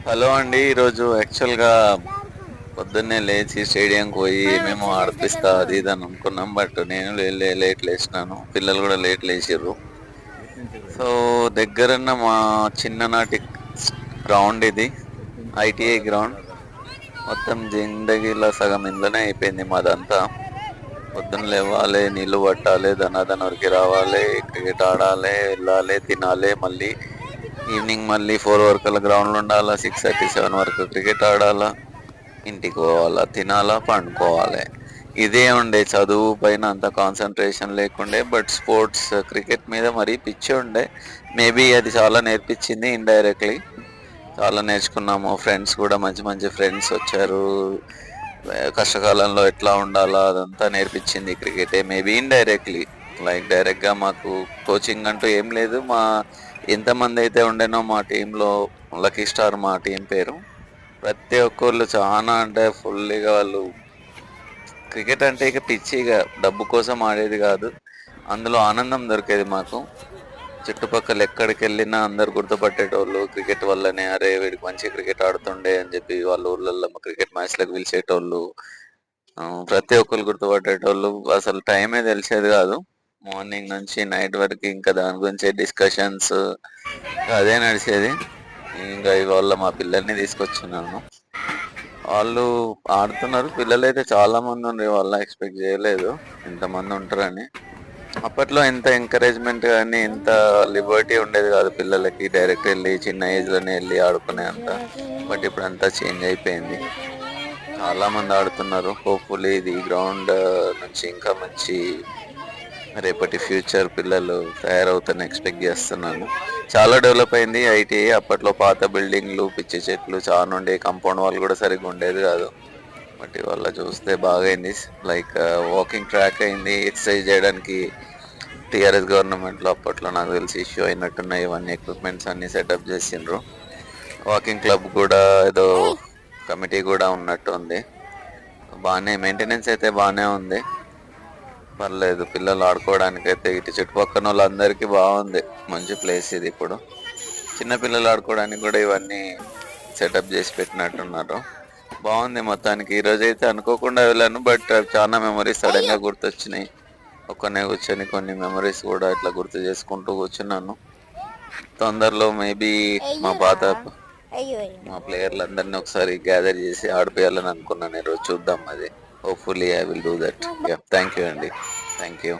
Hello అండి. ఈరోజు యాక్చువల్గా పొద్దున్నే లేచి స్టేడియంకి పోయి మేము ఆడిపిస్తా అది ఇది అని అనుకున్నాం. బట్ నేను లేట్ లేచినాను, పిల్లలు కూడా లేట్ లేచిర్రు. సో దగ్గరన్న మా చిన్ననాటి గ్రౌండ్ ఇది, ఐటీఐ గ్రౌండ్. మొత్తం జిందగీలో సగం ఇంట్లోనే అయిపోయింది మాదంతా. పొద్దున్న లేవాలి, నీళ్లు పట్టాలి, ధనాధనరికి రావాలి, క్రికెట్ ఆడాలి, వెళ్ళాలి, తినాలి, మళ్ళీ ఈవినింగ్ మళ్ళీ 4 వరకు అలా గ్రౌండ్లో ఉండాలా, 6:30 7 వరకు క్రికెట్ ఆడాలా, ఇంటికి పోవాలా, తినాలా, పండుకోవాలి. ఇదే ఉండే, చదువు పైన అంత కాన్సన్ట్రేషన్ లేకుండే. బట్ స్పోర్ట్స్ క్రికెట్ మీద మరీ పిచ్చి ఉండే. మేబీ అది చాలా నేర్పించింది ఇండైరెక్ట్లీ. చాలా నేర్చుకున్నాము. ఫ్రెండ్స్ కూడా మంచి మంచి ఫ్రెండ్స్ వచ్చారు. కష్టకాలంలో ఎట్లా ఉండాలా అదంతా నేర్పించింది క్రికెటే, మేబీ ఇండైరెక్ట్లీ. లైక్ డైరెక్ట్ గా మాకు కోచింగ్ అంటూ ఏం లేదు. మా ఎంతమంది అయితే ఉండేనో మా టీంలో, లక్కీ స్టార్ మా టీం పేరు, ప్రతి ఒక్కళ్ళు చాలా అంటే ఫుల్గా వాళ్ళు క్రికెట్ అంటే ఇక పిచ్చిగా డబ్బు కోసం ఆడేది కాదు, అందులో ఆనందం దొరికేది మాకు. చుట్టుపక్కల ఎక్కడికి వెళ్ళినా అందరు గుర్తుపట్టేటోళ్ళు క్రికెట్ వల్లనే. అరే వీడికి మంచి క్రికెట్ ఆడుతుండే అని చెప్పి వాళ్ళ ఊర్లలో క్రికెట్ మ్యాచ్లకు పిలిచేటోళ్ళు. ప్రతి ఒక్కరు గుర్తుపట్టేటోళ్ళు. అసలు టైమే తెలిసేది కాదు, మార్నింగ్ నుంచి నైట్ వరకు ఇంకా దాని గురించే డిస్కషన్స్, అదే నడిచేది. ఇంకా ఇవాళ మా పిల్లల్ని తీసుకొచ్చున్నాను, వాళ్ళు ఆడుతున్నారు. పిల్లలు అయితే చాలా మంది ఉన్నారు, వాళ్ళ ఎక్స్పెక్ట్ చేయలేదు ఇంతమంది ఉంటారని. అప్పట్లో ఎంత ఎంకరేజ్మెంట్ కానీ ఎంత లిబర్టీ ఉండేది కాదు పిల్లలకి, డైరెక్ట్ వెళ్ళి చిన్న ఏజ్ లోనే వెళ్ళి ఆడుకునే అంత. బట్ ఇప్పుడు అంతా చేంజ్ అయిపోయింది, చాలా మంది ఆడుతున్నారు. హోప్ఫుల్లీ ఇది గ్రౌండ్ నుంచి ఇంకా మంచి రేపటి ఫ్యూచర్ పిల్లలు తయారవుతారని ఎక్స్పెక్ట్ చేస్తున్నాను. చాలా డెవలప్ అయింది ఐటీఐ. అప్పట్లో పాత బిల్డింగ్లు, పిచ్చి చెట్లు చాలా ఉండే, కాంపౌండ్ వాళ్ళు కూడా సరిగ్గా ఉండేది కాదు. బట్ ఇవాళ చూస్తే బాగైంది. లైక్ వాకింగ్ ట్రాక్ అయింది, ఎక్సర్సైజ్ చేయడానికి. టీఆర్ఎస్ గవర్నమెంట్లో అప్పట్లో నాకు తెలిసి ఇష్యూ అయినట్టున్నాయి, ఇవన్నీ ఎక్విప్మెంట్స్ అన్ని సెటప్ చేసిండ్రు. వాకింగ్ క్లబ్ కూడా ఏదో కమిటీ కూడా ఉన్నట్టు ఉంది. బాగానే మెయింటెనెన్స్ అయితే బాగానే ఉంది, పర్లేదు. పిల్లలు ఆడుకోవడానికి అయితే ఇటు చుట్టుపక్కల వాళ్ళందరికీ బాగుంది, మంచి ప్లేస్ ఇది. ఇప్పుడు చిన్న పిల్లలు ఆడుకోవడానికి కూడా ఇవన్నీ సెటప్ చేసి పెట్టినట్టున్నారు, బాగుంది మొత్తానికి. ఈ రోజు అయితే అనుకోకుండా వెళ్ళాను, బట్ చాలా మెమరీస్ సడన్ గా గుర్తొచ్చినాయి. ఒక్కనే కూర్చొని కొన్ని మెమరీస్ కూడా ఇట్లా గుర్తు చేసుకుంటూ కూర్చున్నాను. తొందరలో మేబీ మా పాత మా ప్లేయర్లందరినీ ఒకసారి గ్యాదర్ చేసి ఆడిపోయాలని అనుకున్నాను ఈరోజు. చూద్దాం అది. Hopefully I will do that. Thank you అండి, థ్యాంక్ యూ.